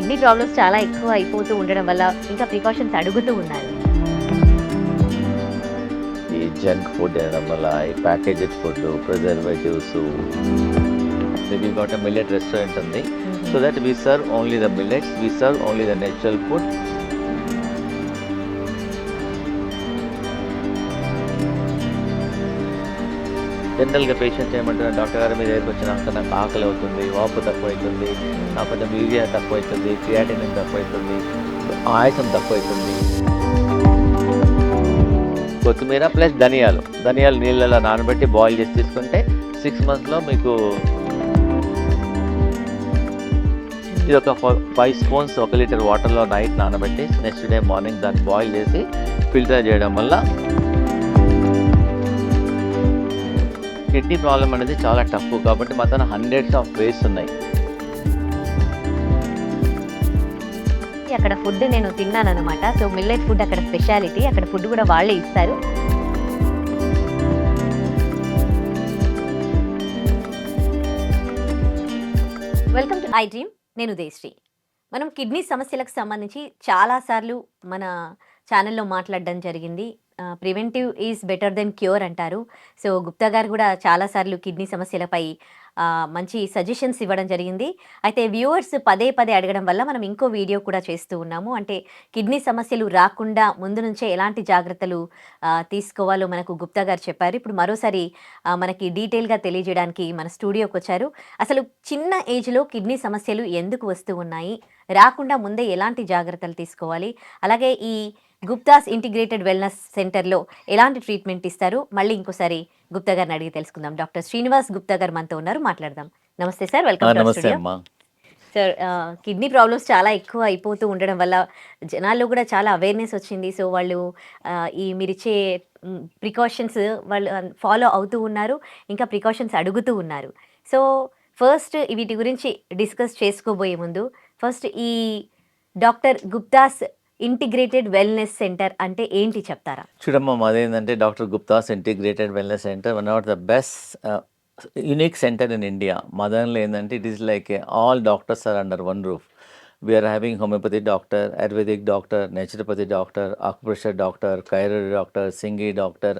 Kidney problems చాలా ఎక్కువ అయిపోతూ ఉండడం వల్ల ఇంకా ప్రికాషన్స్ అడుగుతూ ఉన్నారు. ఈ జంక్ ఫుడ్ తినడం వల్ల, ఈ packaged food, preservatives. We got a millet restaurant ఉంది. So that we serve only the millets, we serve only the natural food. జనరల్గా పేషెంట్స్ ఏమంటారు, డాక్టర్ గారు మీ దగ్గరికి వచ్చినాక నాకు ఆకలి అవుతుంది, వాపు తక్కువవుతుంది, నాకు కొంచెం యూరియా తక్కువవుతుంది, క్రియాటినిన్ తక్కువవుతుంది, ఆయాసం తక్కువవుతుంది. కొత్తిమీర ప్లస్ ధనియాలు నీళ్ళలో నానబెట్టి బాయిల్ చేసి తీసుకుంటే 6 monthsలో మీకు ఇది ఒక 5 spoons 1 లీటర్ వాటర్లో నైట్ నానబెట్టి నెక్స్ట్ డే మార్నింగ్ దాన్ని బాయిల్ చేసి ఫిల్టర్ చేయడం వల్ల కిడ్నీ ప్రాబ్లం అనేది చాలా టఫ్. కాబట్టి మాత్రం హండ్రెడ్స్ ఆఫ్ వేస్ ఉన్నాయి. అక్కడ ఫుడ్ నేను తిన్నాను అనమాట. సో మిల్లెట్ ఫుడ్ అక్కడ స్పెషాలిటీ, అక్కడ ఫుడ్ కూడా వాళ్ళే ఇస్తారు. Welcome to I dream. నేను ఉదయశ్రీ. మనం కిడ్నీ సమస్యలకు సంబంధించి చాలాసార్లు మన ఛానల్లో మాట్లాడడం జరిగింది. Preventive is better than cure అంటారు. సో గుప్తా గారు కూడా చాలాసార్లు కిడ్నీ సమస్యలపై మంచి సజెషన్స్ ఇవ్వడం జరిగింది. అయితే వ్యూవర్స్ పదే అడగడం వల్ల మనం ఇంకో వీడియో కూడా చేస్తూ ఉన్నాము. అంటే కిడ్నీ సమస్యలు రాకుండా ముందు నుంచే ఎలాంటి జాగ్రత్తలు తీసుకోవాలో మనకు గుప్తా గారు చెప్పారు. ఇప్పుడు మరోసారి మనకి డీటెయిల్గా తెలియజేయడానికి మన స్టూడియోకి వచ్చారు. అసలు చిన్న ఏజ్లో కిడ్నీ సమస్యలు ఎందుకు వస్తూ ఉన్నాయి, రాకుండా ముందే ఎలాంటి జాగ్రత్తలు తీసుకోవాలి, అలాగే ఈ గుప్తాస్ ఇంటిగ్రేటెడ్ వెల్నెస్ సెంటర్లో ఎలాంటి ట్రీట్మెంట్ ఇస్తారు, మళ్ళీ ఇంకోసారి గుప్తా గారిని అడిగి తెలుసుకుందాం. డాక్టర్ శ్రీనివాస్ గుప్తా గారు మనతో ఉన్నారు, మాట్లాడదాం. నమస్తే sir, welcome to studio. Sir, kidney problems చాలా ఎక్కువ అయిపోతూ ఉండడం వల్ల జనాల్లో కూడా చాలా అవేర్నెస్ వచ్చింది. సో వాళ్ళు ఈ మీరిచ్చే ప్రికాషన్స్ వాళ్ళు ఫాలో అవుతూ ఉన్నారు, ఇంకా ప్రికాషన్స్ అడుగుతూ ఉన్నారు. సో ఫస్ట్ వీటి గురించి డిస్కస్ చేసుకోబోయే ముందు ఫస్ట్ ఈ doctor Gupta's integrated wellness centre అంటే ఏంటి చెప్తారా? చూడమ్మా, మాదేంటంటే doctor Gupta's integrated wellness centre one of the best unique centre in India. మా దానిలో ఏంటంటే it is like all doctors are under one roof. We are having homeopathy doctor, ayurvedic doctor, naturopathy doctor, acupressure doctor, chiro doctor, సింగి doctor,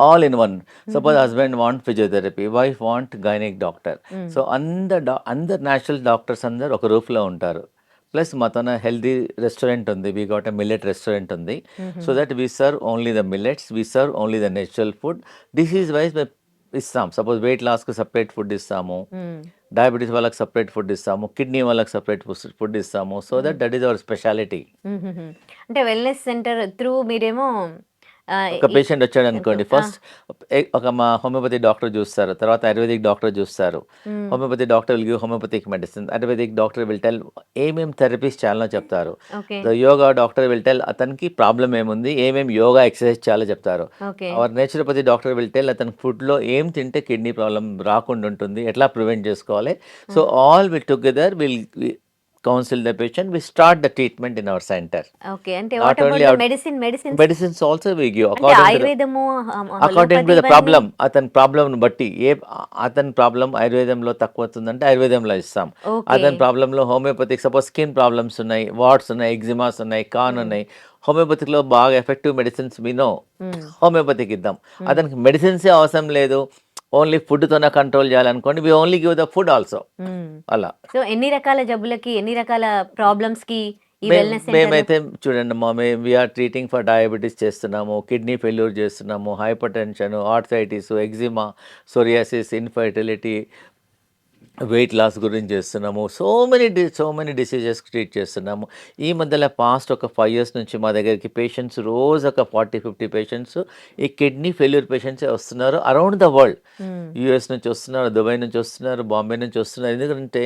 all in one. Suppose husband want physiotherapy, wife want gynec doctor. So అందరు natural doctors అందరు ఒక రూఫ్లో ఉంటారు. Plus మా తన healthy restaurant ఉంది, we got a millet restaurant ఉంది. So that we serve only the millets, we serve only the natural food. Disease wise ఇస్తాం. సపోజ్ వెయిట్ లాస్కి సపరేట్ ఫుడ్ ఇస్తాము, డయాబెటీస్ వాళ్ళకి సపరేట్ ఫుడ్ ఇస్తాము, కిడ్నీ వాళ్ళకి సపరేట్ ఫుడ్ ఇస్తాము. So that is our speciality. అంటే wellness centre through మీరేమో ఒక పేషెంట్ వచ్చాడు అనుకోండి, ఫస్ట్ ఒక మా హోమియోపతి డాక్టర్ చూస్తారు, తర్వాత ఆయుర్వేదిక్ డాక్టర్ చూస్తారు. Homeopathy doctor will give homeopathic medicine, ayurvedic doctor will tell ఏమేమి థెరపీస్ చేయాలో చెప్తారు. యోగా డాక్టర్ విల్ టెల్ అతనికి ప్రాబ్లం ఏముంది, ఏమేమి యోగా ఎక్సర్సైజ్ చేయాలో చెప్తారు. Our naturopathy doctor will tell అతని ఫుడ్లో ఏం తింటే కిడ్నీ ప్రాబ్లం రాకుండా ఉంటుంది, ఎట్లా ప్రివెంట్ చేసుకోవాలి. So all will together will counsel the patient, we start the treatment in our center. Okay, and what about the medicines also we give according to the problem. అతని problem బట్టి అతని problem ఆయుర్వేదంలో తక్కువ అవుతుందంటే ఆయుర్వేదంలో ఇస్తాం. అతని ప్రాబ్లంలో హోమియోపతిక్, సపోజ్ స్కిన్ ప్రాబ్లమ్స్ ఉన్నాయి, వాట్స్ ఉన్నాయి, ఎగ్జిమాస్ ఉన్నాయి, కాన్ ఉన్నాయి, హోమియోపతిక్లో బాగా ఎఫెక్టివ్ మెడిసిన్స్ వినో హోమియోపతికి ఇద్దాం. అతనికి మెడిసిన్సే అవసరం లేదు, ఓన్లీ ఫుడ్తోనే కంట్రోల్ చేయాలనుకోండి, we only give the food also. అలా సో ఎన్ని రకాల జబ్బులకి, ఎన్ని రకాల ప్రాబ్లమ్స్ కి మేమైతే చూడండి మా వీఆర్ ట్రీటింగ్ ఫర్ డయాబెటీస్ చేస్తున్నాము, కిడ్నీ ఫెయిల్యూర్ చేస్తున్నాము, hypertension, arthritis, eczema, psoriasis, infertility, weight loss గురించి చేస్తున్నాము. సో మెనీ డిసీజెస్ ట్రీట్ చేస్తున్నాము. ఈ మధ్యలో పాస్ట్ ఒక 5 years నుంచి మా దగ్గరికి పేషెంట్స్ రోజు ఒక 40-50 పేషెంట్స్ ఈ కిడ్నీ ఫెయిల్యూర్ పేషెంట్సే వస్తున్నారు. అరౌండ్ ద వరల్డ్, యూఎస్ నుంచి వస్తున్నారు, దుబాయ్ నుంచి వస్తున్నారు, బాంబే నుంచి వస్తున్నారు. ఎందుకంటే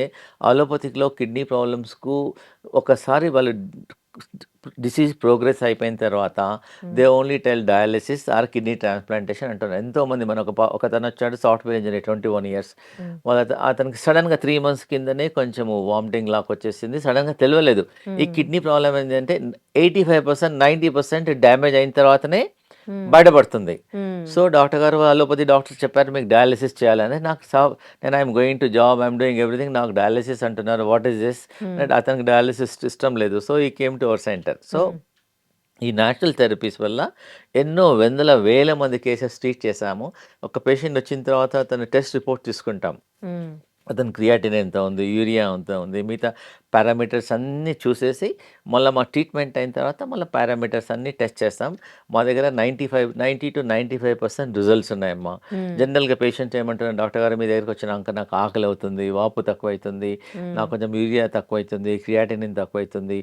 అలోపతిక్లో కిడ్నీ ప్రాబ్లమ్స్కు ఒకసారి వాళ్ళు డిసీజ్ ప్రోగ్రెస్ అయిపోయిన తర్వాత they only tell dialysis are kidney transplantation అంటున్నారు. ఎంతోమంది మన ఒకతను వచ్చాడు, సాఫ్ట్వేర్ ఇంజనీర్, 21 years. అతనికి సడన్గా 3 months కిందనే కొంచెం వామిటింగ్ లాక్ వచ్చేసింది. సడన్గా తెలియలేదు. ఈ కిడ్నీ ప్రాబ్లం ఏంటంటే 85%, 90% డ్యామేజ్ అయిన తర్వాతనే బయటపడుతుంది. హ్మ్. సో డాక్టర్ గారు అలోపతి డాక్టర్ చెప్పారు మీకు డయాలిసిస్ చేయాలని. నేను I'm going to job, I'm doing everything, నాకు డయాలిసిస్ అంటున్నారు, వాట్ ఈస్ దిస్? హ్మ్. అతనికి డయాలిసిస్ ఇష్టం లేదు. సో ఈ came to our centre. So హ్మ్. ఈ న్యాచురల్ థెరపీస్ వల్ల ఎన్నో వందల వేల మంది కేసెస్ ట్రీట్ చేశాము. ఒక పేషెంట్ వచ్చిన తర్వాత అతను టెస్ట్ రిపోర్ట్ తీసుకుంటాం. హ్మ్. అతని క్రియాటిన్ ఎంత ఉంది, యూరియా ఎంత ఉంది, మిగతా పారామీటర్స్ అన్నీ చూసేసి మళ్ళీ మా ట్రీట్మెంట్ అయిన తర్వాత మళ్ళీ పారామీటర్స్ అన్నీ టెస్ట్ చేస్తాం. మా దగ్గర 90-95% రిజల్ట్స్ ఉన్నాయమ్మా. హ్మ్. జనరల్గా పేషెంట్ ఏమంటారు, డాక్టర్ గారు మీ దగ్గరికి వచ్చినాక నాకు ఆకలి అవుతుంది, వాపు తక్కువైతుంది, నాకు కొంచెం యూరియా తక్కువైతుంది, క్రియాటినిన్ తక్కువైతుంది,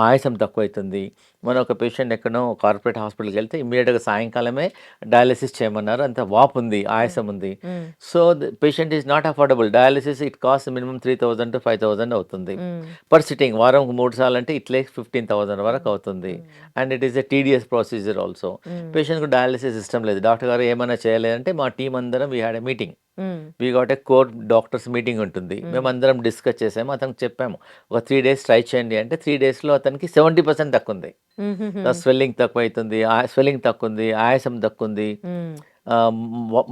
ఆయాసం తక్కువైతుంది. మన ఒక పేషెంట్ ఎక్కడో కార్పొరేట్ హాస్పిటల్కి వెళ్తే ఇమ్మీడియట్గా సాయంకాలమే డయాలిసిస్ చేయమన్నారు, అంత వాపు ఉంది, ఆయాసం ఉంది. హ్మ్. So the patient is not affordable. Dialysis it cost minimum 3000 to 5000 అవుతుంది హ్మ్. Per sitting. వారంకి 3 సార్లు అంటే ఇట్లే 15,000 వరకు అవుతుంది. And it is a TDS procedure also. హ్మ్. పేషెంట్కు డయాలిసిస్ ఇష్టం లేదు, డాక్టర్ గారు ఏమైనా చేయలేదంటే మా టీం అందరం వీ హ్యాడ్ ఎ మీటింగ్. హ్మ్. We got a core doctors meeting ఉంటుంది. మేమందరం డిస్కస్ చేసాము, అతనికి చెప్పాము ఒక 3 days ట్రై చేయండి అంటే 3 daysలో అతనికి 70% తక్కువంది. హుహుహు. స్వెల్లింగ్ తక్కువైతుంది, స్వెల్లింగ్ తక్కువంది, ఆయాసం తక్కువంది, హ్మ్.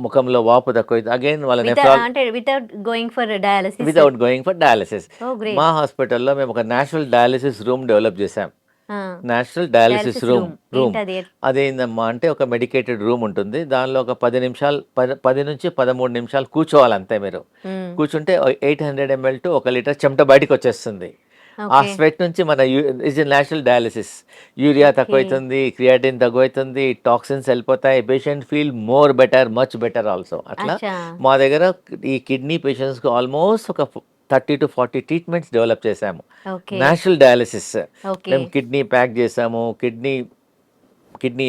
ముఖంలో వాపు తక్కువైతుంది. అగైన్ వాళ్ళ అంటే without going for dialysis. Without going for dialysis. Oh! మా గ్రేట్. హాస్పిటల్‌లో మేము ఒక నేషనల్ డయాలిసిస్ రూమ్ డెవలప్ చేశాం. ఆ! National dialysis dialysis room room. Room ఏంటది? అదేందమ్మా అంటే ఒక మెడికేటెడ్ రూమ్ ఉంటుంది. దానిలో ఒక 10 నిమిషాలు 10 నుంచి 13 నిమిషాలు కూర్చోవాలి అంతే మీరు. హ్మ్. కూర్చుంటే 800 ml టు 1 లీటర్ చెమట బయటికొచ్చేస్తుంది. ఆ ఓకే. స్వెట్ నుంచి మన is national dialysis. Urea okay. తక్కువైతుంది, క్రియాటిన్ తక్కువైతుంది, టాక్సిన్స్ వెళ్ళిపోతాయి. Patient feel more better, much better also. అట్లా అచ్చా! మా దగ్గర ఈ కిడ్నీ పేషెంట్స్‌కి ఆల్మోస్ట్ ఒక 30-40 ట్రీట్మెంట్స్ డెవలప్ చేశాము. ఓకే. National dialysis. ఓకే. మేము కిడ్నీ ప్యాక్ చేసాము. కిడ్నీ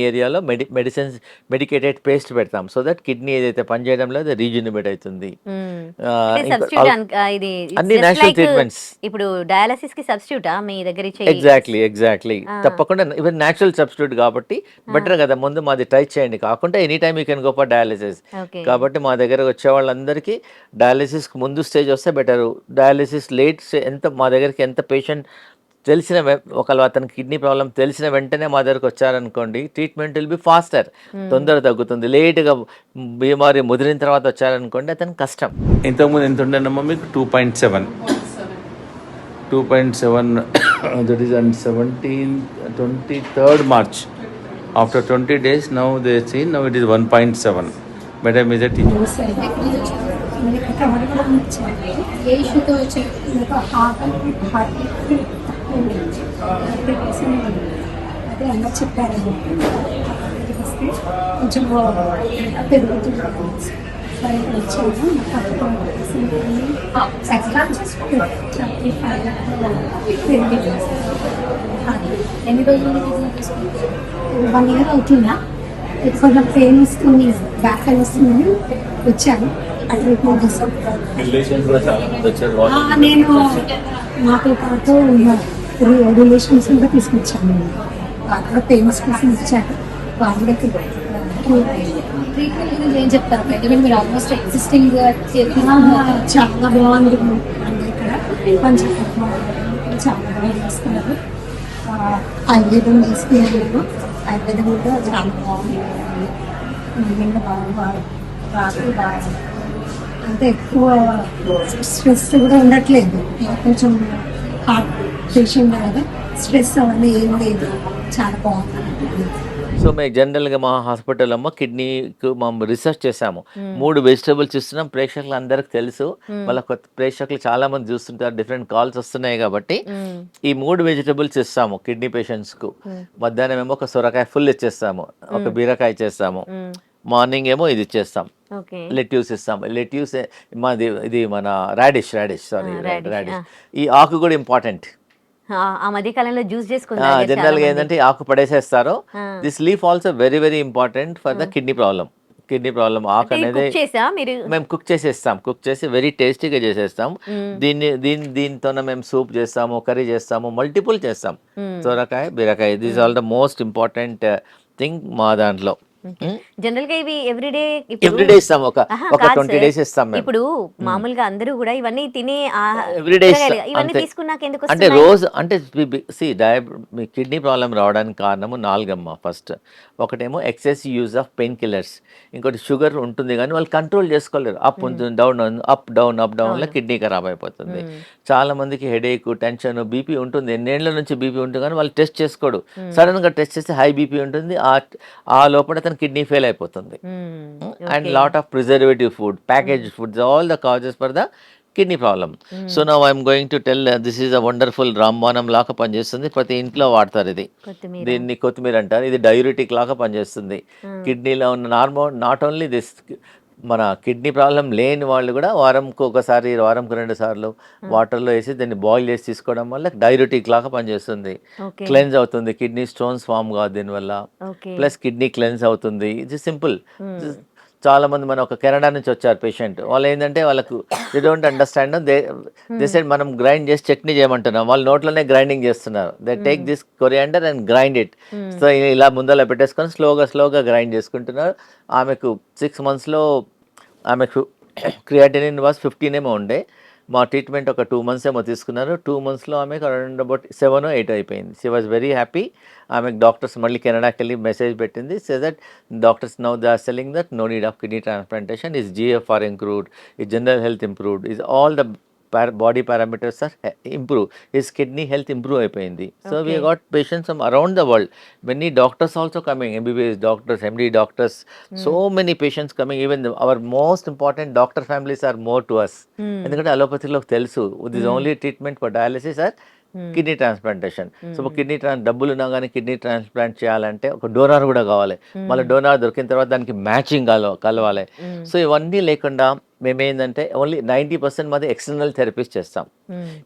ఏరియాలో మెడికేటెడ్ పేస్ట్ పెడతాం. సో దట్ కిడ్నీ ఏదైతే పనిచేయడం లేదు అది రీజనరేట్ అవుతుంది. హ్మ్. ఆహ్, అంటే ఇంకా సబ్‌స్టిట్యూట్ ఇది అన్ని జస్ట్ నేషనల్ లైక్ ట్రీట్మెంట్స్. ఇప్పుడు డయాలిసిస్‌కి సబ్‌స్టిట్యూటా మీ దగ్గర ఇచ్చే ఎగ్జాక్ట్లీ. ఆ! తప్పకుండా ఈవెన్ నేచురల్ సబ్స్టిట్యూట్ కాబట్టి ఆ! బెటర్ కదా! ముందు మాది ట్రై చేయండి. కాకుంటే any time you can go for dialysis. Okay. కాబట్టి మా దగ్గరకు వచ్చే వాళ్ళందరికీ డయాలిసిస్‌కి ముందు స్టేజ్ వస్తే బెటరు. డయాలిసిస్ లేట్ మా దగ్గరికి ఎంత పేషెంట్ తెలిసిన ఒకవేళ అతనికి కిడ్నీ ప్రాబ్లమ్ తెలిసిన వెంటనే మా దగ్గరకు వచ్చారనుకోండి, ట్రీట్మెంట్ విల్ బి ఫాస్టర్. హ్మ్. తొందరగా తగ్గుతుంది. లేట్‌గా బీమారి ముదిరిన తర్వాత వచ్చారనుకోండి అతనికి కష్టం. ఇంతకుముందు ఎంత ఉండేనమ్మా మీకు? 2.7. 2.7 that is on 23rd March. After 20 days, now they see now it is 1.7. Madam, is it? ఏ ఇష్యూతో వచ్చారు నాకు హార్ట్ అదే అన్న చెప్పారు వస్తే కొంచెం పెరుగుతుంది సరే వచ్చాను ఎన్ని రోజులు 1 year అవుతుందా కొంచెం పెయిన్ వస్తుంది బ్యాక్ పెయిన్ వస్తుందని వచ్చాను ఆ ట్రీట్మెంట్ కోసం నేను నాతో పాటు రిలేషన్స్ కూడా తీసుకొచ్చాను. అక్కడ ఫేమస్ కోసం ఇచ్చాను. వాళ్ళు ట్రీట్మెంట్ గురించి ఏం చెప్తారు? ఎందుకంటే మీరు ఆల్మోస్ట్ ఎగ్జిస్టింగ్ చాలా బాగుంది ఇక్కడ కొంచెం చాలా బాగా చేస్తున్నారు. ఆయుర్వేదం తీసుకున్నాను. ఆయుర్వేదం కూడా చాలా బాగుంది. బాగా అంటే ఎక్కువ స్ట్రెస్ కూడా ఉండట్లేదు. కొంచెం హార్ట్ పేషెంట్ కదా, స్ట్రెస్ అవన్నీ ఏం లేదు. చాలా బాగుంది. సో మేము జనరల్గా మా హాస్పిటల్ అమ్మ కిడ్నీకి మేము రిసర్చ్ చేసాము. 3 వెజిటబుల్స్ ఇస్తున్నాం. ప్రేక్షకులు అందరికి తెలుసు. మళ్ళీ కొత్త ప్రేక్షకులు చాలా మంది చూస్తుంటారు, డిఫరెంట్ కాల్స్ వస్తున్నాయి కాబట్టి ఈ 3 వెజిటబుల్స్ ఇస్తాము కిడ్నీ పేషెంట్స్కు. మధ్యాహ్నం ఏమో ఒక సొరకాయ ఫుల్ ఇచ్చేస్తాము, ఒక బీరకాయ ఇచ్చేస్తాము, మార్నింగ్ ఏమో ఇది ఇచ్చేస్తాం, ఓకే. లెట్యూస్ ఇస్తాం. లెట్యూస్ ఇది మన రాడిష్ సారీ రాడిష్. రాడిష్. ఈ ఆకు కూడా ఇంపార్టెంట్. ఆ మధ్య కాలంలో జ్యూస్ చేసుకొని తాగారు చాలా జనరల్గా మంది. ఏంటంటే ఆకు పడేసేస్తారు. ఆ! This leaf also very very important for the kidney problem. ఆకు అంటే ఇది అనేది కుక్ చేసా మీరు? మేము కుక్ చేసి వెరీ టేస్టీగా చేసేస్తాం. హ్మ్. దీంతోనే మేము సూప్ చేస్తాము, కర్రీ చేస్తాము, మల్టిపుల్ చేస్తాం. హ్మ్. సొరకాయ, బీరకాయ, this all the most important thing మా దాంట్లో. జనరల్ గా ఇవి ఎవ్రీడే ఇప్పుడు ఎవ్రీడే ఇస్తాం, ఒక ఒక కాదు 20 సార్. డేస్ ఇస్తాం మేము. ఇప్పుడు మామూలుగా అందరూ కూడా ఇవన్నీ తినే ఎవ్రీడే ఇస్తాం కూరగాయలు ఇవన్నీ అంతే. తీసుకున్నాక ఎందుకు అంటే వస్తున్నాయి? రోజు అంటే మీ కిడ్నీ ప్రాబ్లం రావడానికి కారణము 4 అమ్మా. ఫస్ట్ ఒకటేమో excess use of pain killers, ఇంకోటి షుగర్ ఉంటుంది కానీ వాళ్ళు కంట్రోల్ చేసుకోలేరు. అప్ ఉంటుంది, డౌన్ అప్ డౌన్ అప్ డౌన్లో అవును. కిడ్నీ ఖరాబ్ అయిపోతుంది. మ్మ్. చాలా మందికి హెడేక్, టెన్షన్, బీపీ ఉంటుంది, ఎన్నేళ్ల నుంచి బీపీ ఉంటుంది కానీ వాళ్ళు టెస్ట్ చేసుకోడు. మ్మ్. సడన్గా టెస్ట్ చేస్తే హై బీపీ ఉంటుంది, ఆ లోపల తన కిడ్నీ ఫెయిల్ అయిపోతుంది. మ్మ్. And okay. lot of preservative food, packaged foods, all the causes for the kidney problem. So now I'm going to tell, this is a wonderful రాంబాణం లాగా పనిచేస్తుంది, ప్రతి ఇంట్లో వాడతారు ఇది. కొత్తిమీర. దీన్ని కొత్తిమీర అంటారు. ఇది డయూరిటిక్ లాగా పనిచేస్తుంది. కిడ్నీలో ఉన్న నాట్ ఓన్లీ దిస్, మన కిడ్నీ ప్రాబ్లం లేని వాళ్ళు కూడా వారంకి ఒకసారి, వారంకి 2 సార్లు వాటర్లో వేసి దాన్ని బాయిల్ చేసి తీసుకోవడం వల్ల డయూరిటిక్ లాగా పనిచేస్తుంది. ఓకే. క్లెన్స్ అవుతుంది, కిడ్నీ స్టోన్స్ ఫామ్ కాదు దీనివల్ల. ఓకే. ప్లస్ కిడ్నీ క్లెన్స్ అవుతుంది. ఇది సింపుల్. చాలా మంది మన ఒక కెనడా నుంచి వచ్చారు పేషెంట్, వాళ్ళు ఏంటంటే వాళ్ళకు they don't understand, they side మనం గ్రైండ్ చేసి చట్నీ చేయమంటున్నాం, వాళ్ళు నోట్లోనే గ్రైండింగ్ చేస్తున్నారు. They take this coriander and grind it. So ఇలా ముందర పెట్టేసుకొని స్లోగా గ్రైండ్ చేసుకుంటున్నారు. ఆమెకు 6 monthsలో ఆమెకు క్రియాటినిన్ వాస్ 15 ఏమో ఉండే. మా ట్రీట్మెంట్ ఒక 2 months ఏమో తీసుకున్నారు. 2 monthsలో ఆమెకు అరౌండ్ అబౌట్ 7 or 8 అయిపోయింది. She was very happy. ఆమెకు డాక్టర్స్ మళ్ళీ కెనడాకి వెళ్ళి మెసేజ్ పెట్టింది, say that doctors now they are selling that no need of kidney transplantation, is GFR improved, is general health improved, is all the body parameters are improve, his kidney health improve అయిపోయింది. So we Okay. Got patients from around the world, many doctors also coming, MBBS doctors, MD doctors, so many patients coming. Even our most important doctor families are more to us. ఎందుకంటే అలోపతిలో తెలుసు this only treatment for dialysis or kidney transplantation. So kidney డబ్బులు ఉన్నా కానీ kidney transplant చేయాలంటే ఒక donor కూడా కావాలి. మళ్ళీ డోనార్ దొరికిన తర్వాత దానికి మ్యాచింగ్ కలవాలి. సో ఇవన్నీ లేకుండా మేమేంటంటే ఓన్లీ 90% మాది ఎక్స్టర్నల్ థెరపీస్ చేస్తాం.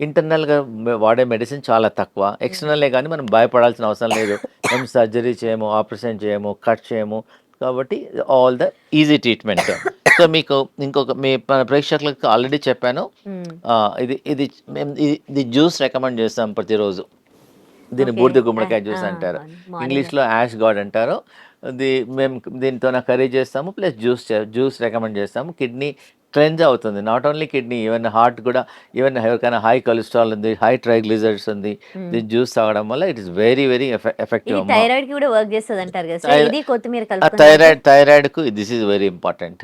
ఇంటర్నల్గా వాడే మెడిసిన్ చాలా తక్కువ. ఎక్స్టర్నలే కానీ మనం భయపడాల్సిన అవసరం లేదు. మేము సర్జరీ చేయము, ఆపరేషన్ చేయము, కట్ చేయము. కాబట్టి all the easy treatment. So మీకు ఇంకొక మన ప్రేక్షకులకు ఆల్రెడీ చెప్పాను, ఇది జ్యూస్ రికమెండ్ చేస్తాం ప్రతిరోజు. దీన్ని బూడిద గుమ్మడికాయ జ్యూస్ అంటారు, ఇంగ్లీష్లో యాష్ గాడ్ అంటారు. మేము దీంతో కర్రీ చేస్తాము, ప్లస్ జ్యూస్ రికమెండ్ చేస్తాము. కిడ్నీ క్లెన్స్ అవుతుంది, not only kidney, even heart కూడా. ఈవెన్ ఎవరికైనా హై కొలెస్ట్రాల్ ఉంది, హై ట్రైగ్లిజరిడ్స్ ఉంది, దీన్ని జ్యూస్ తాగడం వల్ల it is very effective. Thyroid కి కూడా వర్క్ చేస్తుంది అంటారు కదా సార్, ఇది కొత్తిమీర కలుపుకొని థైరాయిడ్కు దిస్ ఈజ్ వెరీ ఇంపార్టెంట్.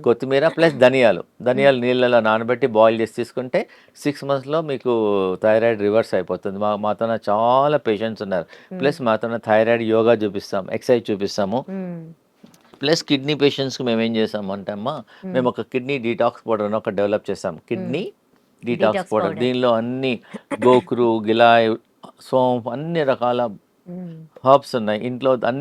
కొత్తిమీర ప్లస్ ధనియాలు నీళ్ళలో నానబెట్టి బాయిల్ చేసి తీసుకుంటే 6 monthsలో మీకు థైరాయిడ్ రివర్స్ అయిపోతుంది. మాతో చాలా పేషెంట్స్ ఉన్నారు. ప్లస్ మాతో థైరాయిడ్ యోగా చూపిస్తాం, ఎక్సర్సైజ్ చూపిస్తాము. ప్లస్ కిడ్నీ పేషెంట్స్కి మేము ఏం చేసామంటే అమ్మా, మేము ఒక కిడ్నీ డీటాక్స్ పౌడర్ అని ఒక డెవలప్ చేసాం. Kidney detox powder. దీనిలో అన్ని గోకురు, గిలాయ్, సోంఫ్, అన్ని రకాల హర్బ్స్ ఉన్నాయి.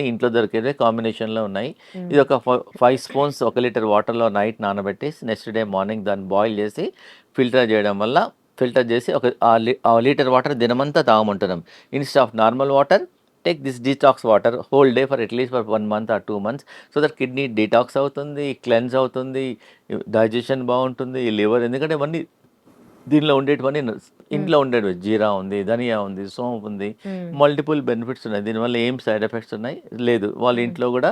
ఇంట్లో దొరికేదే కాంబినేషన్లో ఉన్నాయి. ఇది ఒక 5 spoons 1 liter వాటర్లో నైట్ నానబెట్టి నెక్స్ట్ డే మార్నింగ్ దాన్ని బాయిల్ చేసి ఫిల్టర్ చేయడం వల్ల, ఫిల్టర్ చేసి ఆ లీటర్ వాటర్ దినమంతా తాగమంటున్నాం. Instead of normal water, take this detox water whole day for at least for 1 month or 2 months, so that kidney detox అవుతుంది, క్లెన్స్ అవుతుంది, డైజెషన్ బాగుంటుంది, లివర్. ఎందుకంటే ఇవన్నీ దీనిలో ఉండేటివన్నీ ఇంట్లో ఉండేవి. జీరా ఉంది, ధనియా ఉంది, సోంపు ఉంది, మల్టిపుల్ బెనిఫిట్స్ ఉన్నాయి. దీనివల్ల ఏం సైడ్ ఎఫెక్ట్స్ ఉన్నాయి లేదు. వాళ్ళ ఇంట్లో కూడా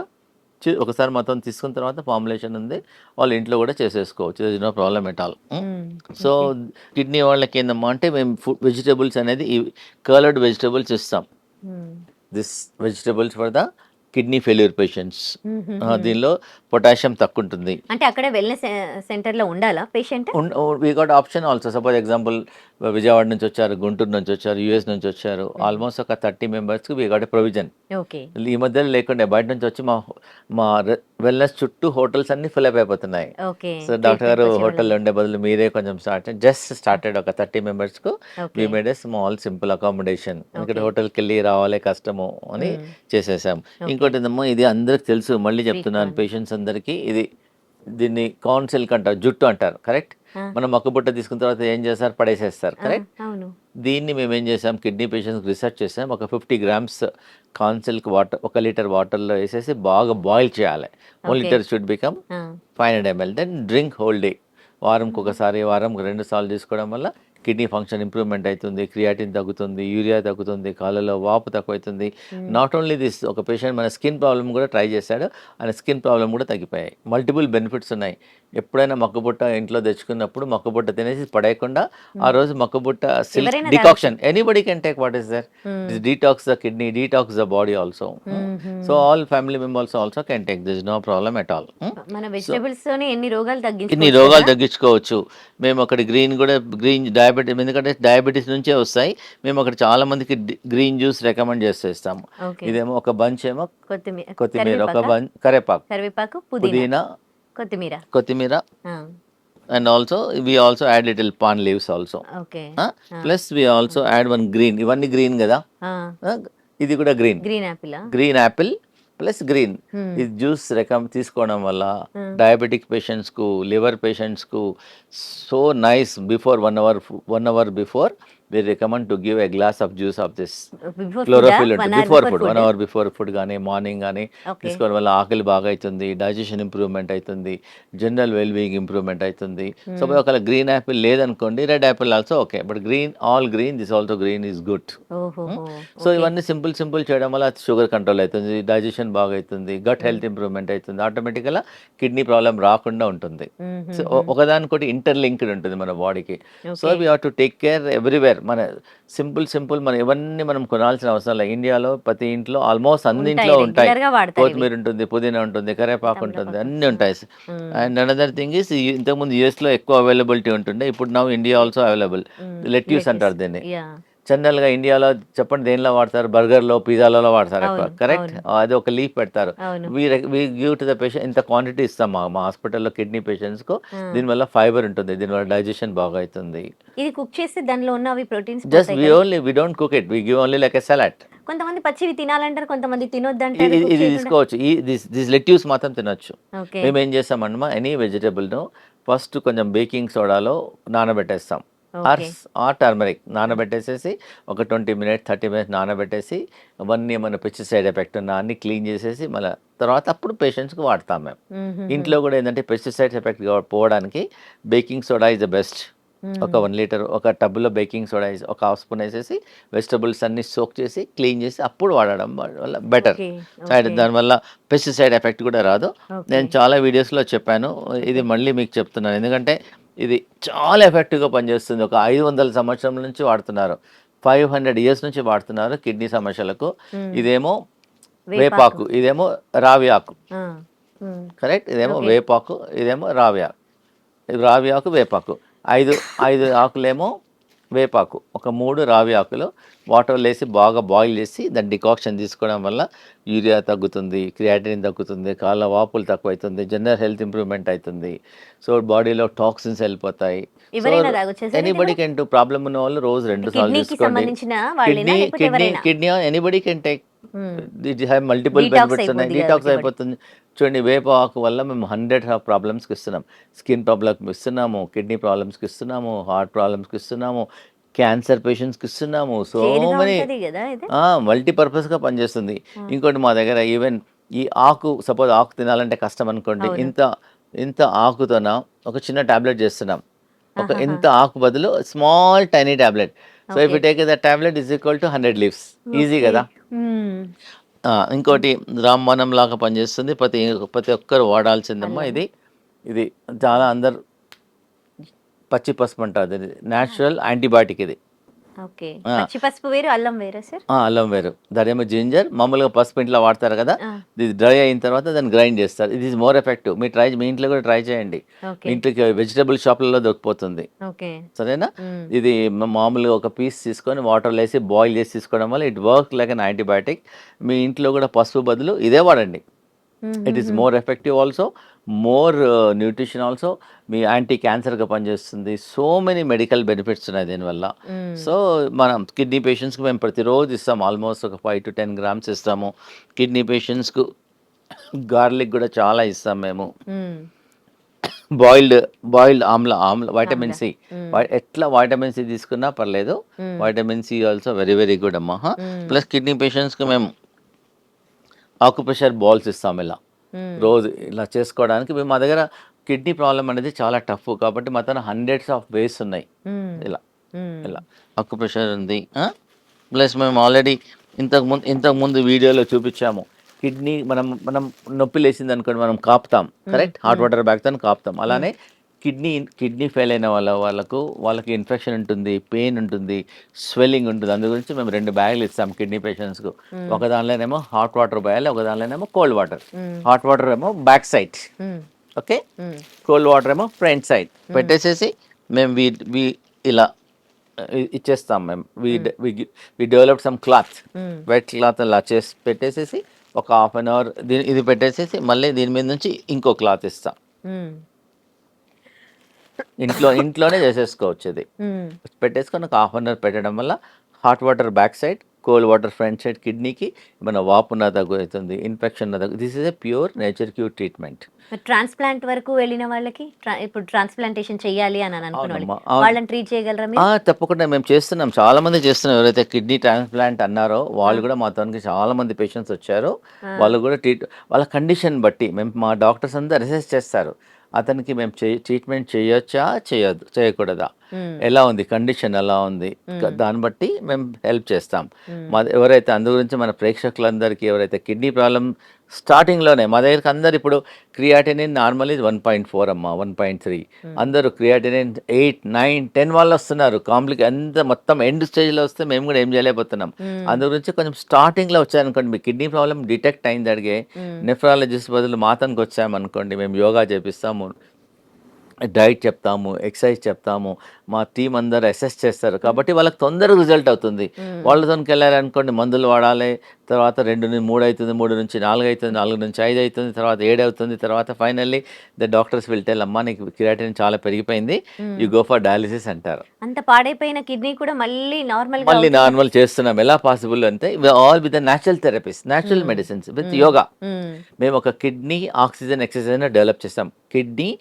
ఒకసారి మొత్తం తీసుకున్న తర్వాత ఫార్ములేషన్ ఉంది, వాళ్ళ ఇంట్లో కూడా చేసేసుకోవచ్చు, there is no problem at all. So kidney వాళ్ళకి ఏందమ్మా అంటే మేము వెజిటబుల్స్ అనేది కలర్డ్ వెజిటబుల్స్ ఇస్తాం. This vegetables for the kidney failure patients. దీనిలో పొటాషియం తక్కువ ఉంటుంది. అంటే అక్కడ వెల్నెస్ సెంటర్ లో ఉండాలా patient? We got option also. Suppose example Vijayawada నుంచి వచ్చారు, గుంటూరు నుంచి వచ్చారు, US నుంచి వచ్చారు, ఆల్మోస్ట్ ఒక 30 members we got a provision. Okay. ఈ మధ్యలో లేకుండా బయట నుంచి వచ్చి మా వెల్నెస్ చుట్టూ హోటల్స్ అన్ని ఫిల్ అయిపోతున్నాయి. సో డాక్టర్ గారు హోటల్లో ఉండే బదులు మీరే కొంచెం స్టార్టెడ్ ఒక 30 members we made a small simple accommodation. ఎందుకంటే హోటల్కి వెళ్ళి రావాలే కష్టము అని చేసేసాం. ఇంకోటి ఏదమ్మా, ఇది అందరికి తెలుసు, మళ్ళీ చెప్తున్నాను పేషెంట్స్ అందరికీ, దీన్ని కార్న్ సిల్క్ అంటారు, జుట్టు అంటారు, కరెక్ట్. మనం మొక్కబుట్ట తీసుకున్న తర్వాత ఏం చేస్తారు, పడేసేస్తారు, కరెక్ట్. దీన్ని మేము ఏం చేసాం, కిడ్నీ పేషెంట్స్ రీసెర్చ్ చేసాం. ఒక 50 grams corn silk water 1 liter వాటర్లో వేసేసి బాగా బాయిల్ చేయాలి. 1 liter should become 500 ml. Then drink whole day. వారంకి ఒకసారి, వారంకి 2 సార్లు తీసుకోవడం వల్ల కిడ్నీ ఫంక్షన్ ఇంప్రూవ్మెంట్ అవుతుంది, క్రియాటిన్ తగ్గుతుంది, యూరియా తగ్గుతుంది, కాళ్ళలో వాపు తక్కువవుతుంది. నాట్ ఓన్లీ దిస్, ఒక పేషెంట్ మన స్కిన్ ప్రాబ్లమ్ కూడా ట్రై చేశాడు, ఆయన స్కిన్ ప్రాబ్లమ్ కూడా తగ్గిపోయాయి. మల్టిపుల్ బెనిఫిట్స్ ఉన్నాయి. ఎప్పుడైనా మక్కబుట్ట ఇంట్లో తెచ్చుకున్నప్పుడు మక్కబుట్ట తినేసి పడేయకుండా ఆ రోజు మక్కబుట్ట సిల్క్ ఎవరైనా decoction, anybody can take. What is there? Detox the kidney, detox the body also. So all family members also can take. This no problem at all. మన వెజిటబుల్స్ తోనే ఎన్ని రోగాలు ఇన్ని తగ్గించుకోవచ్చు రోగాలు కదా? తగ్గించుకోవచ్చు. మేము అక్కడ గ్రీన్ డయాబెటీస్, ఎందుకంటే డయాబెటీస్ నుంచే వస్తాయి. మేము అక్కడ చాలా మందికి గ్రీన్ జ్యూస్ రికమెండ్ చేస్తాము. ఓకే. ఇదేమో ఒక బంచ్ ఏమో కొత్తిమీర, కొత్తిమీర, ఒక కరివేపాకా? బంచ్ కరేపాకు, కరివేపాకు, పుదీనా, పుదీనా, కొత్తిమీర. కొత్తిమీర, ఆ, and also we also add little pan leaves also. Okay. Plus we also add one green. ఇవన్నీ గ్రీన్ కదా, ఇది కూడా green. Green apple. Green apple plus green. ఇది జ్యూస్ తీసుకోవడం వల్ల డయాబెటిక్ పేషెంట్స్కు, లివర్ పేషెంట్స్కు so nice. Before 1 hour before we recommend to give a glass of juice of this chlorophyll before food. 1 hour before food కానీ morning కానీ తీసుకోవడం వల్ల ఆకలి బాగా అవుతుంది, డైజెషన్ ఇంప్రూవ్మెంట్ అవుతుంది, జనరల్ వెల్ బీయింగ్ ఇంప్రూవ్మెంట్ అవుతుంది. సో ఒకవేళ గ్రీన్ యాపిల్ లేదనుకోండి, red Apple also okay, but green, all green, this also green is good. So ఇవన్నీ సింపుల్ చేయడం వల్ల షుగర్ కంట్రోల్ అవుతుంది, డైజెషన్ బాగా అవుతుంది, గట్ హెల్త్ ఇంప్రూవ్మెంట్ అవుతుంది, ఆటోమేటిక్గా కిడ్నీ ప్రాబ్లం రాకుండా ఉంటుంది. సో ఒకదానికొకటి ఇంటర్లింక్డ్ ఉంటుంది మన బాడీకి. So we have to take care everywhere. మన సింపుల్ మనం ఇవన్నీ మనం కొనాల్సిన అవసరం లేదు. ఇండియాలో ప్రతి ఇంట్లో ఆల్మోస్ట్ అన్నింట్లో ఉంటాయి. కొత్తిమీర ఉంటుంది, పుదీనా ఉంటుంది, కరేపాకు ఉంటుంది, అన్నీ ఉంటాయి. అండ్ అనదర్ థింగ్ ఈస్, ఇంతకుముందు యూఎస్లో ఎక్కువ అవైలబిలిటీ ఉంటుండే, ఇప్పుడు now India also available. Lettuce అంటారు దీన్ని. జనరల్గా ఇండియాలో చెప్పండి దేనిలో వాడతారు? బర్గర్లో, పిజ్జాలలో వాడతారు ఎక్కువ, కరెక్ట్? అది ఒక లీఫ్ పెడతారు. We give to the patient. ఇంత క్వాంటిటీ ఇస్తాం మా హాస్పిటల్లో కిడ్నీ పేషెంట్స్కు. దీనివల్ల ఫైబర్ ఉంటుంది, దీనివల్ల డైజెషన్ బాగా అవుతుంది. ఇది కుక్ చేస్తే దానిలో ఉన్నవి proteins just we don't cook it, we give only like a salad. కొంతమంది పచ్చివి తినాలంటారు, కొంతమంది తినొద్దంటారు. ఇది తీసుకోవచ్చు, దిస్ లెట్యూస్ మాత్రం తినొచ్చు. మేము ఏం చేస్తామన్నమా, ఎనీ వెజిటబుల్ను ఫస్ట్ కొంచెం బేకింగ్ సోడాలో నానబెట్టేస్తాం, ఆర్ టర్మరిక్ నానబెట్టేసేసి ఒక 20 minutes 30 minutes నానబెట్టేసి, అవన్నీ ఏమైనా పెస్టిసైడ్ ఎఫెక్ట్ ఉన్నా అన్ని క్లీన్ చేసేసి మళ్ళీ తర్వాత అప్పుడు పేషెంట్స్కి వాడతాం మేము. ఇంట్లో కూడా ఏంటంటే పెస్టిసైడ్స్ ఎఫెక్ట్ పోవడానికి baking soda is the best. ఒక 1 liter ఒక టబ్లో బేకింగ్ సోడా ఒక ½ స్పూన్ వేసేసి వెజిటబుల్స్ అన్ని సోక్ చేసి క్లీన్ చేసి అప్పుడు వాడడం వల్ల బెటర్. దానివల్ల పెస్టిసైడ్ ఎఫెక్ట్ కూడా రాదు. నేను చాలా వీడియోస్లో చెప్పాను, ఇది మళ్ళీ మీకు చెప్తున్నాను, ఎందుకంటే ఇది చాలా ఎఫెక్టివ్గా పనిచేస్తుంది. ఒక 500 సంవత్సరాల నుంచి వాడుతున్నారు, 500 years నుంచి వాడుతున్నారు కిడ్నీ సమస్యలకు. ఇదేమో వేపాకు, ఇదేమో రావి ఆకు, కరెక్ట్? ఇదేమో వేపాకు, ఇదేమో రావి ఆకు, వేపాకు. 5 ఆకులేమో వేపాకు, ఒక 3 రావి ఆకులు వాటర్లో వేసి బాగా బాయిల్ చేసి దాని డికాక్షన్ తీసుకోవడం వల్ల యూరియా తగ్గుతుంది, క్రియాటిన్ తగ్గుతుంది, కాళ్ళ వాపులు తక్కువ అవుతుంది, జనరల్ హెల్త్ ఇంప్రూవ్మెంట్ అవుతుంది. సో బాడీలో టాక్సిన్స్ వెళ్ళిపోతాయి. ఎనీబడి కెన్ టు ప్రాబ్లమ్ ఉన్న వాళ్ళు రోజు 2 సార్లు తీసుకోండి. Kidney anybody can take. Multiple benefits ఉన్నాయి, డీటాక్స్ అయిపోతుంది. చూడండి, వేప ఆకు వల్ల మేము 100 ప్రాబ్లమ్స్కి ఇస్తున్నాం. స్కిన్ ప్రాబ్లమ్కి ఇస్తున్నాము, కిడ్నీ ప్రాబ్లమ్స్కి ఇస్తున్నాము, హార్ట్ ప్రాబ్లమ్స్కి ఇస్తున్నాము, క్యాన్సర్ పేషెంట్స్కి ఇస్తున్నాము. సో మెనీ మల్టీపర్పస్గా పనిచేస్తుంది. ఇంకోటి మా దగ్గర ఈవెన్ ఈ ఆకు, సపోజ్ ఆకు తినాలంటే కష్టం అనుకోండి, ఇంత ఆకుతోన ఒక చిన్న టాబ్లెట్ చేస్తున్నాం. ఇంత ఆకు బదులు small tiny tablet. So if you take the tablet is equal to 100 leaves. Easy కదా. ఇంకోటి రామబాణం లాగా పనిచేస్తుంది, ప్రతి ఒక్కరు వాడాల్సిందమ్మా. ఇది చాలా అందరు పచ్చి పసుపు అంటారు, ఇది న్యాచురల్ యాంటీబయాటిక్. ఇది పసుపు వేరు, అల్లం వేరు సార్? అల్లం వేరు, దానేమో జింజర్. మామూలుగా పసుపు ఇంట్లో వాడతారు కదా, ఇది డ్రై అయిన తర్వాత దాన్ని గ్రైండ్ చేస్తారు. ఇది ఈజ్ మోర్ ఎఫెక్టివ్. మీ ఇంట్లో కూడా ట్రై చేయండి. ఇంట్లోకి వెజిటబుల్ షాప్లలో దొరికిపోతుంది, సరేనా? ఇది మామూలుగా ఒక పీస్ తీసుకొని వాటర్లో వేసి బాయిల్ చేసి తీసుకోవడం వల్ల it work like an antibiotic. మీ ఇంట్లో కూడా పసుపు బదులు ఇదే వాడండి. It is more effective also, more nutrition also, మీ యాంటీ క్యాన్సర్గా పనిచేస్తుంది. సో మెనీ మెడికల్ బెనిఫిట్స్ ఉన్నాయి దీనివల్ల. సో మనం కిడ్నీ పేషెంట్స్కి మేము ప్రతిరోజు ఇస్తాం, ఆల్మోస్ట్ ఒక 5 to 10 grams ఇస్తాము. కిడ్నీ పేషెంట్స్కు గార్లిక్ కూడా చాలా ఇస్తాం మేము. బాయిల్డ్ ఆమ్లా వైటమిన్ సి, ఎట్లా వైటమిన్ సి తీసుకున్నా పర్లేదు. Vitamin C also very very good అమ్మా. ప్లస్ కిడ్నీ పేషెంట్స్కి మేము ఆకుప్రెషర్ బాల్స్ ఇస్తాం ఇలా రోజు ఇలా చేసుకోవడానికి. మేము మా దగ్గర కిడ్నీ ప్రాబ్లం అనేది చాలా టఫ్ కాబట్టి మా తన 100s of ways ఉన్నాయి ఇలా ఇలా అక్యుప్రెషర్ ఉంది. ప్లస్ మేము ఆల్రెడీ ఇంతకుముందు వీడియోలో చూపించాము. కిడ్నీ మనం మనం నొప్పి లేసింది అనుకోండి, మనం కాపుతాం, కరెక్ట్, హాట్ వాటర్ బ్యాగ్తో కాపుతాం. అలానే కిడ్నీ ఫెయిల్ అయిన వాళ్ళకి ఇన్ఫెక్షన్ ఉంటుంది, పెయిన్ ఉంటుంది, స్వెల్లింగ్ ఉంటుంది. అందు గురించి మేము 2 బ్యాగులు ఇస్తాం కిడ్నీ పేషెంట్స్కు. ఒక దానిలోనేమో హాట్ వాటర్ బ్యాగ్, ఒక దానిలోనేమో కోల్డ్ వాటర్. హాట్ వాటర్ ఏమో back side, okay, cold water ఏమో ఫ్రంట్ సైడ్ పెట్టేసేసి మేము ఇలా ఇచ్చేస్తాం. మేము we develop some cloth, wet cloth అలా చేసి పెట్టేసేసి ఒక హాఫ్ అన్ అవర్ ఇది పెట్టేసేసి మళ్ళీ దీని మీద నుంచి ఇంకో క్లాత్ ఇస్తాం. ఇంట్లోనే చేసేసుకోవచ్చు. ఇది పెట్టేసుకొని ఒక హాఫ్ అన్ అవర్ పెట్టడం వల్ల hot water back side, cold water front side కిడ్నీకి మన వాపు తగ్గుతుంది, infection this is a pure nature cure treatment. Transplant వరకు వెళ్ళిన వాళ్ళకి ఇప్పుడు ట్రాన్స్ప్లాంటేషన్ చెయ్యాలి అని అనుకున్న అవునమ్మా, వాళ్ళని ట్రీట్ చేయగలరా మీరు? తప్పకుండా మేము చేస్తున్నాం. చాలా మంది చేస్తున్నాం. ఎవరైతే కిడ్నీ ట్రాన్స్ప్లాంట్ అన్నారో వాళ్ళు కూడా మాతోనికి చాలా మంది పేషెంట్స్ వచ్చారు. వాళ్ళు కూడా వాళ్ళ కండిషన్ బట్టి మేము మా డాక్టర్స్ అంతా రిసెర్చ్ చేస్తారు. అతనికి మేము ట్రీట్మెంట్ చేయొచ్చా చేయకూడదా, ఎలా ఉంది కండిషన్, ఎలా ఉంది, దాన్ని బట్టి మేము హెల్ప్ చేస్తాం. ఎవరైతే అందు గురించి మన ప్రేక్షకులందరికీ ఎవరైతే కిడ్నీ ప్రాబ్లం స్టార్టింగ్లోనే మా దగ్గరికి అందరు ఇప్పుడు క్రియాటినిన్ నార్మల్ ఇది 1.4 అమ్మా, 1.3, అందరూ క్రియాటినిన్ 8, 9, 10 వాళ్ళు వస్తున్నారు. అంత మొత్తం ఎండ్ స్టేజ్లో వస్తే మేము కూడా ఏం చేయలేకపోతున్నాం. అందు గురించి కొంచెం స్టార్టింగ్లో వచ్చారనుకోండి, మీ కిడ్నీ ప్రాబ్లం డిటెక్ట్ అయింది అడిగే నెఫ్రాలజిస్ట్ బదులు మాతనికి వచ్చామనుకోండి, మేము యోగా చేపిస్తాము, డైట్ చెప్తాము, ఎక్సర్సైజ్ చెప్తాము, మా టీం అందరు అసెస్ చేస్తారు. కాబట్టి వాళ్ళకి తొందరగా రిజల్ట్ అవుతుంది. వాళ్ళతోనికి వెళ్ళారనుకోండి, మందులు వాడాలి, తర్వాత 2 నుంచి 3 అవుతుంది, 3 నుంచి 4 అవుతుంది, 4 నుంచి 5 అవుతుంది, తర్వాత 7 అవుతుంది, తర్వాత finally the doctors will tell, అమ్మా నీకు క్రియాటినిన్ చాలా పెరిగిపోయింది, యూ గో ఫర్ డయాలిసిస్ అంటారు. అంత పాడైపోయిన కిడ్నీ కూడా మళ్ళీ నార్మల్ చేస్తున్నాం. ఎలా పాసిబుల్ అంటే all with natural therapies, natural medicines with yoga. మేము ఒక కిడ్నీ ఆక్సిజన్ ఎక్సర్సైజ్ డెవలప్ చేస్తాం. కిడ్నీ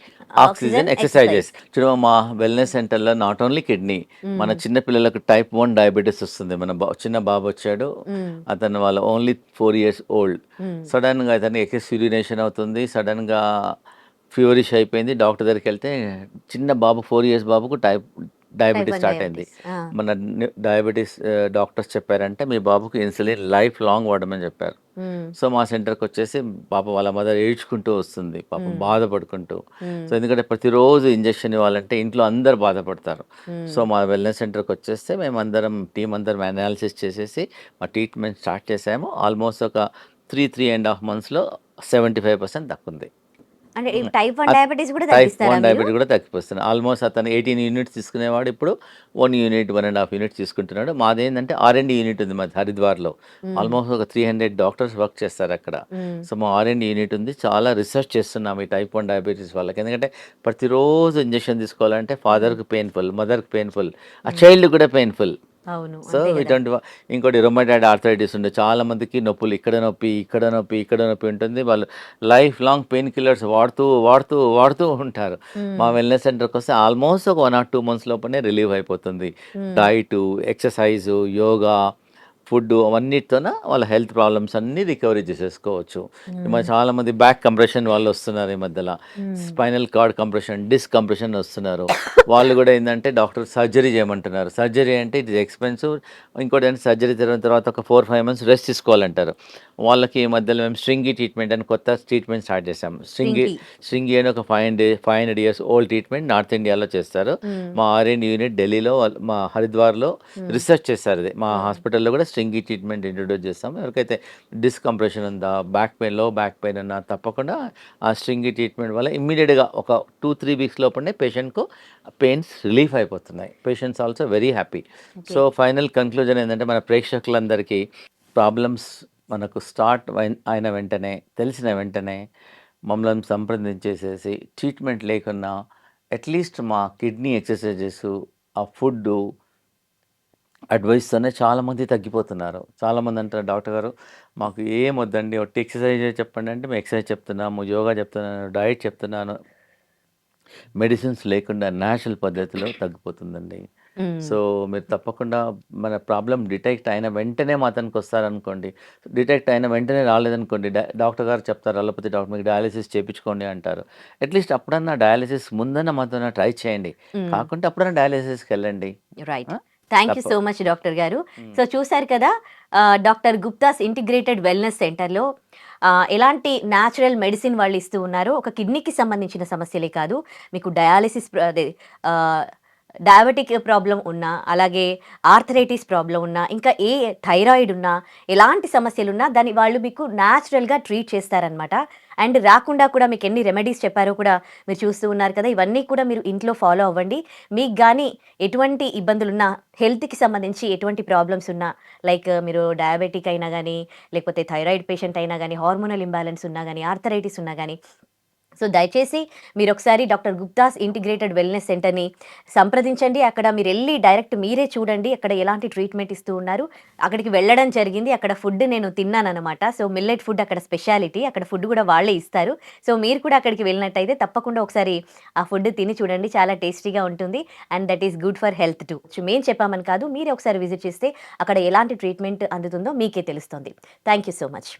ఆక్సిజన్ ఎక్సర్సైజెస్ చూడమా, మా వెల్నెస్ సెంటర్లో నాట్ ఓన్లీ కిడ్నీ, మన చిన్న పిల్లలకు టైప్ 1 డయాబెటీస్ వస్తుంది. మన చిన్న బాబు వచ్చాడు, అతను వాళ్ళ ఓన్లీ 4 years ఓల్డ్. సడన్గా అతనికి ఎక్సెస్ యూరినేషన్ అవుతుంది, సడన్గా ఫీవరిష్ అయిపోయింది. డాక్టర్ దగ్గరికి వెళ్తే చిన్న బాబు 4 years బాబుకు డయాబెటీస్ స్టార్ట్ అయింది. మన డయాబెటీస్ డాక్టర్స్ చెప్పారంటే మీ బాబుకు ఇన్సులిన్ లైఫ్ లాంగ్ వాడమని చెప్పారు. సో మా సెంటర్కి వచ్చేసి పాప వాళ్ళ మదర్ ఏడ్చుకుంటూ వస్తుంది, పాపం బాధపడుకుంటూ. సో ఎందుకంటే ప్రతిరోజు ఇంజెక్షన్ ఇవ్వాలంటే ఇంట్లో అందరు బాధపడతారు. సో మా వెల్నెస్ సెంటర్కి వచ్చేస్తే మేము టీం అందరం అనాలిసిస్ చేసేసి మా ట్రీట్మెంట్ స్టార్ట్ చేసాము. ఆల్మోస్ట్ ఒక 3.5 monthsలో 75% తగ్గుంది. అంటే టైప్ 1 డయాబెటీస్ కూడా టైప్ తగ్గిస్తారా 1 మీరు? డయాబెటీస్ కూడా తగ్గిపోతుంది. ఆల్మోస్ట్ అతను 18 యూనిట్స్ తీసుకునేవాడు, ఇప్పుడు 1 యూనిట్ 1.5 యూనిట్స్ తీసుకుంటున్నాడు. మాది ఏంటంటే R&D యూనిట్ ఉంది మాది హరిద్వార్లో. ఆల్మోస్ట్ ఒక 300 డాక్టర్స్ వర్క్ చేస్తారు అక్కడ. సో మా R&D యూనిట్ ఉంది. చాలా రీసెర్చ్ చేస్తున్నాం ఈ టైప్ 1 డయాబెటీస్ వాళ్ళకి. ఎందుకంటే ప్రతిరోజు ఇంజెక్షన్ తీసుకోవాలంటే ఫాదర్కి పెయిన్ఫుల్, మదర్కి పెయిన్ఫుల్, ఆ చైల్డ్ కూడా పెయిన్ఫుల్. అవును, సో ఇటువంటి ఇంకోటి రొమాటైడ్ ఆర్థరైటిస్ ఉండే చాలా మందికి నొప్పులు, ఇక్కడ నొప్పి, ఇక్కడ నొప్పి, ఇక్కడ నొప్పి ఉంటుంది. వాళ్ళు లైఫ్ లాంగ్ పెయిన్ కిల్లర్స్ వాడుతూ ఉంటారు. మా వెల్నెస్ సెంటర్కి వస్తే ఆల్మోస్ట్ ఒక 1 or 2 months లోపలనే రిలీవ్ అయిపోతుంది. డైటు, ఎక్సర్సైజు, యోగా, ఫుడ్ అవన్నిటితోన వాళ్ళ హెల్త్ ప్రాబ్లమ్స్ అన్నీ రికవరీ చేసేసుకోవచ్చు. మరి చాలామంది బ్యాక్ కంప్రెషన్ వాళ్ళు వస్తున్నారు ఈ మధ్యలో, spinal cord compression, disc compression వస్తున్నారు. వాళ్ళు కూడా ఏంటంటే డాక్టర్ సర్జరీ చేయమంటున్నారు. సర్జరీ అంటే ఇట్ ఇస్ ఎక్స్పెన్సివ్. ఇంకోటి అంటే సర్జరీ జరిగిన తర్వాత ఒక 4-5 months రెస్ట్ తీసుకోవాలంటారు. వాళ్ళకి ఈ మధ్యలో మేము స్ట్రింగీ ట్రీట్మెంట్ అని కొత్త ట్రీట్మెంట్ స్టార్ట్ చేసాం. స్ట్రింగీ అని ఒక 500 years ఓల్డ్ ట్రీట్మెంట్ నార్త్ ఇండియాలో చేస్తారు. మా R&D యూనిట్ ఢిల్లీలో, మా హరిద్వార్లో రీసెర్చ్ చేస్తారు. ఇది మా హాస్పిటల్లో కూడా స్ట్రింగీ ట్రీట్మెంట్ ఇంట్రొడ్యూస్ చేస్తాం. ఎవరికైతే డిస్క్ కంప్రెషన్ ఉందా, బ్యాక్ పెయిన్, లో బ్యాక్ పెయిన్ ఉన్నా తప్పకుండా ఆ స్ట్రింగీ ట్రీట్మెంట్ వల్ల ఇమ్మీడియట్గా ఒక 2-3 weeks లోపలనే పేషెంట్కు పెయిన్స్ రిలీఫ్ అయిపోతున్నాయి. Patients also very happy. So final conclusion ఏంటంటే మన ప్రేక్షకులందరికీ ప్రాబ్లమ్స్ మనకు స్టార్ట్ అయిన వెంటనే, తెలిసిన వెంటనే మమ్మల్ని సంప్రదించేసేసి ట్రీట్మెంట్ లేకున్నా అట్లీస్ట్ మా కిడ్నీ ఎక్సర్సైజెస్, ఆ ఫుడ్డు అడ్వైస్తోనే చాలామంది తగ్గిపోతున్నారు. చాలామంది అంటారు, డాక్టర్ గారు మాకు ఏం వద్దండి, ఒట్టి ఎక్సర్సైజ్ చెప్పండి అంటే మేము ఎక్సర్సైజ్ చెప్తున్నాము, యోగా చెప్తున్నాను, డైట్ చెప్తున్నాను, మెడిసిన్స్ లేకుండా న్యాచురల్ పద్ధతిలో తగ్గిపోతుందండి. సో, మీరు తప్పకుండా మన ప్రాబ్లమ్ డిటెక్ట్ అయిన వెంటనే మా అతనికి వస్తారనుకోండి. డిటెక్ట్ అయిన వెంటనే రాలేదనుకోండి, డాక్టర్ గారు చెప్తారు, అలోపతి డాక్టర్ మీకు డయాలిసిస్ చేపించుకోండి అంటారు. అట్‌లీస్ట్ అప్పుడన్నా డయాలిసిస్ ముందన్న మాతోన ట్రై చేయండి. కాకుంటే అప్పుడన్నా డయాలిసిస్‌కెళ్ళండి. రైట్. ఆ! థ్యాంక్ యూ తప్ప సో మచ్ డాక్టర్ గారు. హ్మ్. సో చూసారు కదా, డాక్టర్ గుప్తాస్ ఇంటిగ్రేటెడ్ వెల్‌నెస్ సెంటర్‌లో ఎలాంటి న్యాచురల్ మెడిసిన్ వాళ్ళు ఇస్తూ ఉన్నారో, ఒక కిడ్నీకి సంబంధించిన సమస్యలే కాదు, మీకు డయాలిసిస్ అదే ఆహ్, డయాబెటిక్ ప్రాబ్లమ్ ఉన్నా, అలాగే ఆర్థరైటిస్ ప్రాబ్లమ్ ఉన్నా, ఇంకా థైరాయిడ్ ఉన్నా, ఎలాంటి సమస్యలున్నా దాన్ని వాళ్ళు మీకు న్యాచురల్‌గా ట్రీట్ చేస్తారనమాట. అండ్ రాకుండా కూడా మీకు ఎన్ని రెమెడీస్ చెప్పారో కూడా మీరు చూస్తూ ఉన్నారు కదా! ఇవన్నీ కూడా మీరు ఇంట్లో ఫాలో అవ్వండి. మీకు గానీ ఎటువంటి ఇబ్బందులున్నా, హెల్త్‌కి సంబంధించి ఎటువంటి ప్రాబ్లమ్స్ ఉన్నా, లైక్ మీరు డయాబెటిక్ అయినా గానీ, లేకపోతే థైరాయిడ్ పేషెంట్ అయినా గానీ, హార్మోనల్ ఇంబాలెన్స్ ఉన్నా గానీ, ఆర్థరైటిస్ ఉన్నా గానీ, సో దయచేసి మీరొకసారి డాక్టర్ గుప్తాస్ ఇంటిగ్రేటెడ్ వెల్‌నెస్ సెంటర్‌ని సంప్రదించండి. అక్కడ మీరెళ్లి డైరెక్ట్ మీరే చూడండి అక్కడ ఎలాంటి ట్రీట్మెంట్ ఇస్తూ ఉన్నారు. అక్కడికి వెళ్ళడం జరిగింది. అక్కడ ఫుడ్ నేను తిన్నాననమాట. సో మిల్లెట్ ఫుడ్ అక్కడ స్పెషాలిటీ. అక్కడ ఫుడ్ కూడా వాళ్ళే ఇస్తారు. సో మీరు కూడా అక్కడికి వెళ్ళినట్టయితే తప్పకుండా ఒకసారి ఆ ఫుడ్ తిని చూడండి. చాలా టేస్టీగా ఉంటుంది. And that is good for health two. మేము చెప్పామని కాదు. మీరే ఒకసారి విజిట్ చేస్తే అక్కడ ఎలాంటి ట్రీట్మెంట్ అందుతుందో మీకే తెలుస్తుంది. Thank you so much.